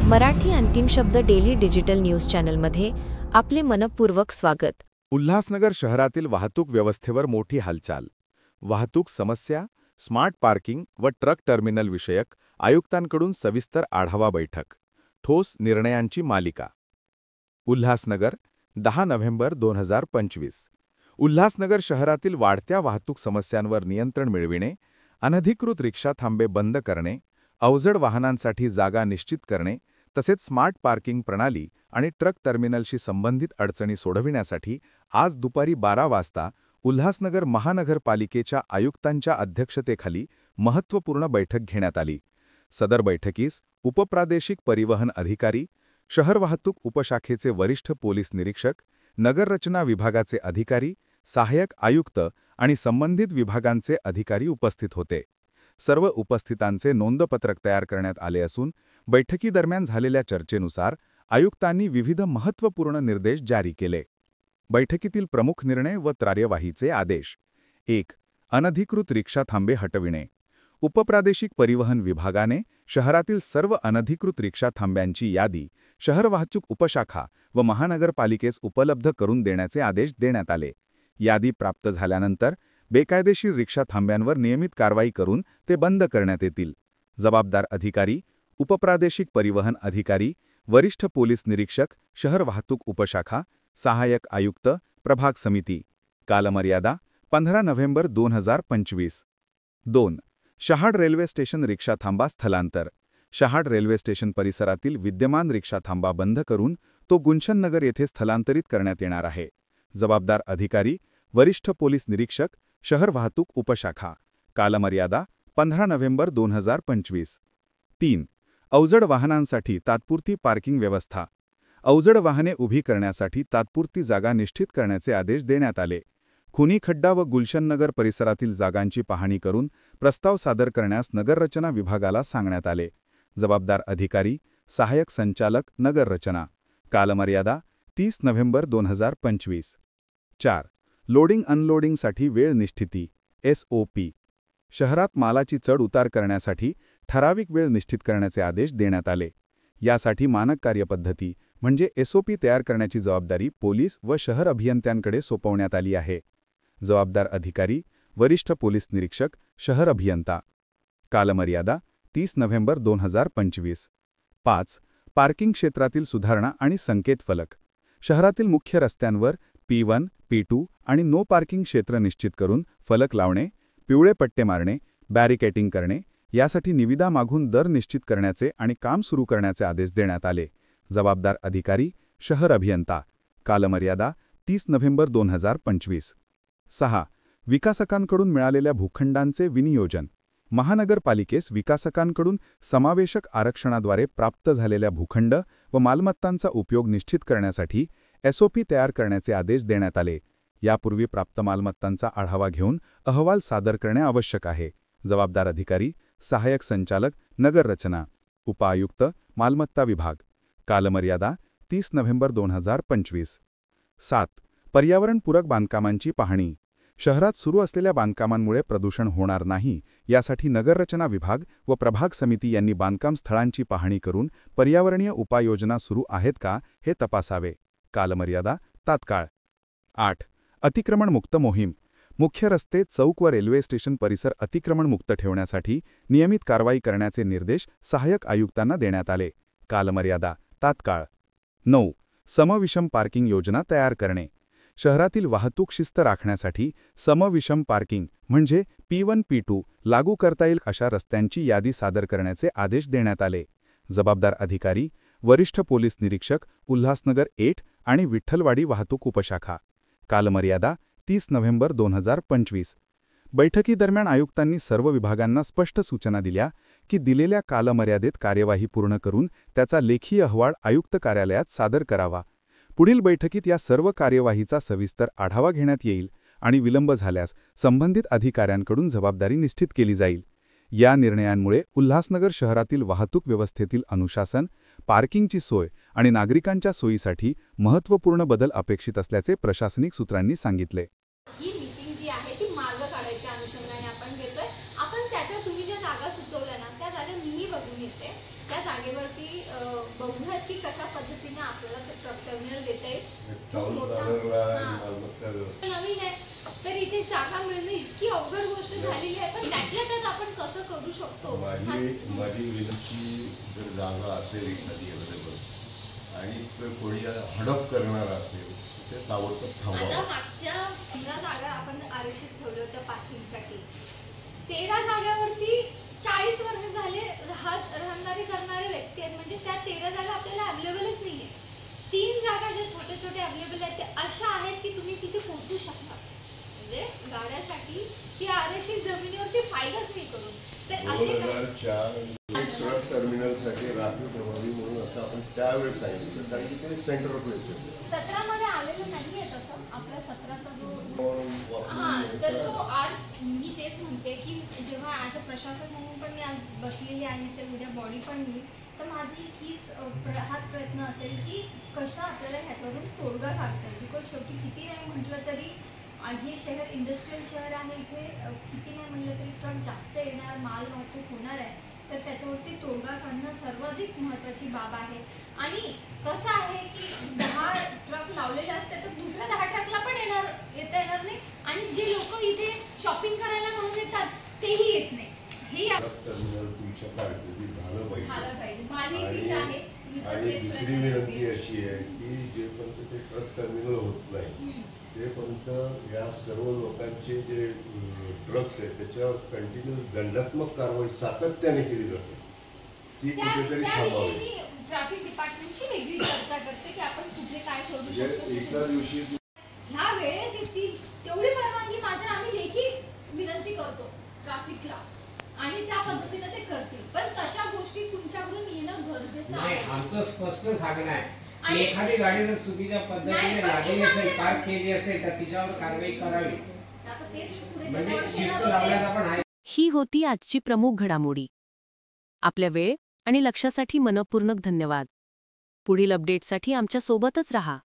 मराठी अंतिम शब्द daily digital news चॅनलमध्ये आपले मनपूर्वक स्वागत। उल्हासनगर शहरातील वाहतूक व्यवस्थेवर मोठी हालचाल। वाहतूक समस्या, स्मार्ट पार्किंग व ट्रक टर्मिनल विषयक आयुक्तांकडून सविस्तर आढावा बैठक, ठोस निर्णयांची मालिका। उल्हासनगर 10 नोव्हेंबर 2025। उल्हासनगर शहरातील वाढत्या वाहतूक समस्यांवर नियंत्रण मिळविणे, अनधिकृत रिक्षा थांबे बंद करणे, अवजड वाहनांसाठी जागा निश्चित करणे तसेच स्मार्ट पार्किंग प्रणाली आणि ट्रक टर्मिनलशी संबंधित अडचणी सोडविण्यासाठी आज दुपारी 12 वाजता उल्हासनगर महानगरपालिकेच्या आयुक्तांच्या अध्यक्षतेखाली महत्त्वपूर्ण बैठक घेण्यात आली। सदर बैठकीस उपप्रादेशिक परिवहन अधिकारी, शहर वाहतूक उपशाखेचे वरिष्ठ पोलीस निरीक्षक, नगररचना विभागाचे अधिकारी, सहाय्यक आयुक्त आणि संबंधित विभागांचे अधिकारी उपस्थित होते। सर्व उपस्थितांचे नोंदपत्रक तयार करण्यात आले असून बैठकीदरम्यान झालेल्या चर्चेनुसार आयुक्तांनी विविध महत्त्वपूर्ण निर्देश जारी केले। बैठकीतील प्रमुख निर्णय व कार्यवाहीचे आदेश। 1. अनधिकृत रिक्षा थांबे हटविणे। उपप्रादेशिक परिवहन विभागाने शहरातील सर्व अनधिकृत रिक्षा थांब्यांची यादी शहर वाहतूक उपशाखा व महानगरपालिकेस उपलब्ध करून देण्याचे आदेश देण्यात आले। यादी प्राप्त झाल्यानंतर बेकायदेशीर रिक्षा थांब्यांवर नियमित कारवाई करून ते बंद करण्यात येतील। जबाबदार अधिकारी, उपप्रादेशिक परिवहन अधिकारी, वरिष्ठ पोलीस निरीक्षक, शहर वाहतूक उपशाखा, सहाय्यक आयुक्त, प्रभाग समिती। कालमर्यादा 15 नोव्हेंबर 2025। 2. शहाड रेल्वे स्टेशन रिक्षा थांबा स्थलांतर। शहाड रेल्वे स्टेशन परिसरातील विद्यमान रिक्षा थांबा बंद करून तो गुलशन नगर येथे स्थलांतरित करण्यात येणार आहे। जबाबदार अधिकारी, वरिष्ठ पोलीस निरीक्षक, शहर वाहतूक उपशाखा। कालमर्यादा 15 नोव्हेंबर 2025। 3. अवजड वाहनांसाठी तात्पुरती पार्किंग व्यवस्था। अवजड वाहने उभी करण्यासाठी तात्पुरती जागा निश्चित करण्याचे आदेश देण्यात आले। खुनी खड्डा व गुलशन नगर परिसरातील जागांची पाहणी करून प्रस्ताव सादर करण्यास नगररचना विभागाला सांगण्यात आले। जबाबदार अधिकारी, सहाय्यक संचालक, नगररचना। कालमर्यादा 30 नोव्हेंबर 2025। 4. लोडिंग अनलोडिंगसाठी वेळ निश्चिती SOP। शहरात मालाची चढ उतार करण्यासाठी ठराविक वेळ निश्चित करण्याचे आदेश देण्यात आले। यासाठी मानक कार्यपद्धती म्हणजे SOP तयार करण्याची जबाबदारी पोलीस व शहर अभियंत्यांकडे सोपवण्यात आली आहे। जबाबदार अधिकारी, वरिष्ठ पोलीस निरीक्षक, शहर अभियंता। कालमर्यादा 30 नोव्हेंबर 2025। 5. पार्किंग क्षेत्रातील सुधारणा आणि संकेत फलक। शहरातील मुख्य रस्त्यांवर P1, P2 आणि नो पार्किंग क्षेत्र निश्चित करून फलक लावणे, पिवळे पट्टे मारणे, बॅरिकेटिंग करणे यासाठी निविदा मागून दर निश्चित करण्याचे आणि काम सुरू करण्याचे आदेश देण्यात आले। जबाबदार अधिकारी, शहर अभियंता। कालमर्यादा 30 नोव्हेंबर 2025। 6. विकासकांकडून मिळालेल्या भूखंडांचे विनियोजन। महानगरपालिकेस विकासकांकडून समावेशक आरक्षणाद्वारे प्राप्त झालेल्या भूखंड व मालमत्तांचा उपयोग निश्चित करण्यासाठी SOP तयार करण्याचे आदेश देण्यात आले। यापूर्वी प्राप्त मालमत्तांचा आढावा घेऊन अहवाल सादर करणे आवश्यक आहे। जबाबदार अधिकारी, सहाय्यक संचालक, नगररचना, उपआयुक्त, मालमत्ता विभाग। कालमर्यादा 30 नोव्हेंबर 2025। 7. पर्यावरणपूरक बांधकामांची पाहणी। शहरात सुरू असलेल्या बांधकामांमुळे प्रदूषण होणार नाही यासाठी नगररचना विभाग व प्रभाग समिती यांनी बांधकाम स्थळांची पाहणी करून पर्यावरणीय उपाययोजना सुरू आहेत का हे तपासावे। कालमर्यादा तात्काळ। 8. अतिक्रमणमुक्त मोहीम। मुख्य रस्ते, चौक व रेल्वे स्टेशन परिसर अतिक्रमणमुक्त ठेवण्यासाठी नियमित कारवाई करण्याचे निर्देश सहाय्यक आयुक्तांना देण्यात आले। कालमर्यादा तात्काळ। 9. समविषम पार्किंग योजना तयार करणे। शहरातील वाहतूक शिस्त राखण्यासाठी समविषम पार्किंग म्हणजे P1, P2 लागू करता येईल अशा रस्त्यांची यादी सादर करण्याचे आदेश देण्यात आले। जबाबदार अधिकारी, वरिष्ठ पोलीस निरीक्षक, उल्हासनगर 8 आणि विठ्ठलवाडी वाहतूक उपशाखा। कालमर्यादा 30 नोव्हेंबर 2025। बैठकीदरम्यान आयुक्तांनी सर्व विभागांना स्पष्ट सूचना दिल्या की दिलेल्या कालमर्यादेत कार्यवाही पूर्ण करून त्याचा लेखी अहवाल आयुक्त कार्यालयात सादर करावा। पुढील बैठकीत या सर्व कार्यवाहीचा सविस्तर आढावा घेण्यात येईल आणि विलंब झाल्यास संबंधित अधिकाऱ्यांकडून जबाबदारी निश्चित केली जाईल। या निर्णयांमुळे उल्हासनगर शहरातील वाहतूक व्यवस्थेतील अनुशासन, पार्किंगची सोय आणि नागरिकांच्या सोयीसाठी महत्त्वपूर्ण बदल अपेक्षित असल्याचे प्रशासनिक सूत्रांनी सांगितले। ही मीटिंग जी आहे ती मार्ग काढायच्या अनुषंगाने आपण घेतोय। आपण त्याच्या तुम्ही ज्या जागा सुचवल्या ना त्या जागा मीही बघून घेते त्या जागेवरती बघूयात की कशा पद्धतीने आपल्याला ते ट्रक टर्मिनल देता येईल. खूप मोठा हां. नवीन आहे तर इथे जागा मिळणं इतकी अवघड गोष्ट झालेली आहे, पण त्यातल्या त्यात आपण कसं करू शकतो. माझी विनंती, जर जागा असेल एखादी अवेलेबल आणि कोणी हडप करणार असेल ते ताबडतोब आता थांबवा. मागच्या 15 जागा आपण आरक्षित ठेवल्या होत्या पार्किंगसाठी. 13 जागावरती 40 वर्ष झाले राहणारे करणारे व्यक्ती आहेत, म्हणजे त्या 13 जागा आपल्याला अवेलेबलच नाहीये. 3 जागा ज्या छोटे छोटे अवेलेबल आहेत ते अशा आहेत की तुम्ही तिथे पोहोचू शकता, म्हणजे गाड्यासाठी ती आरक्षित जमिनीवरती फायदाच नाही करून. तर असे 2004 ट्रक टर्मिनलसाठी राखीव ठेवावी म्हणून असं आपण त्यावेळेस सांगितलं, कारण की ते सेंटर ऑफ प्लेस आहे. 17 मध्ये आलेलं नाहीये तसं आपल्या 17चा जो हा. म्हणून तर सो आज मी तेच म्हणते की जेव्हा ॲज अ प्रशासन म्हणून पण मी आज बसलेली आहे, तर उद्या बॉडी पण मी, तर माझी हाच प्रयत्न असेल की कशा आपल्याला ह्याच्यावरून तोडगा काढता येईल. बिकॉज शेवटी किती नाही म्हटलं तरी हे शहर इंडस्ट्रियल शहर आहे, इथे किती नाही म्हटलं तरी ट्रक जास्त येणार, माल वाहतूक होणार आहे, तर त्याच्यावरती तोडगा काढणं सर्वाधिक महत्त्वाची बाब आहे. आणि कसं आहे की 10 ट्रक लावलेले असते तर दुसऱ्या 10 ट्रकला पण येता येणार नाही, आणि जे लोक इथे शॉपिंग करायला म्हणून येतात तेही येत नाही. हे टर्मिनल तुमच्या कारकिर्दीत झालं पाहिजे. माझी तीच आहे. आणि दुसरी विनंती अशी आहे की जेपर्यंत ते ट्रक टर्मिनल होत नाही तेपर्यंत या सर्व लोकांचे जे ट्रक्स आहेत त्याच्यावर कंटिन्युअस दंडात्मक कारवाई सातत्याने केली जाते, ती कुठेतरी थांबावी. ट्रॅफिक डिपार्टमेंटची वेगळी चर्चा करते की आपण कुठे काय करू म्हणजे शकतो. एका दिवशी ह्या वेळेस येतील तेवढी परवानगी मात्र आम्ही लेखी विनंती करतो ट्रॅफिकला, आणि त्या पद्धतीने ते करतील. पण तशा गोष्टी तुमच्याकडून येणं गरजेचं नाही. आहे. आमचं स्पष्ट सांगणं आहे आणि- की एखादी गाडी जर चुकीच्या नाही, पद्धतीने पण लागली हे असेल, सांगते ना. पार्क केली असेल, तर तिच्यावर कारवाई करावी. आता तेच पुढे म्हणजे त्याच्यावर शिस्त येणार होते. लावण्याचा पण आहे. ही होती आजची प्रमुख घडामोडी. आपल्या वेळ आणि लक्षासाठी मनपूर्वक धन्यवाद. पुढील अपडेटसाठी आमच्या सोबतच रहा.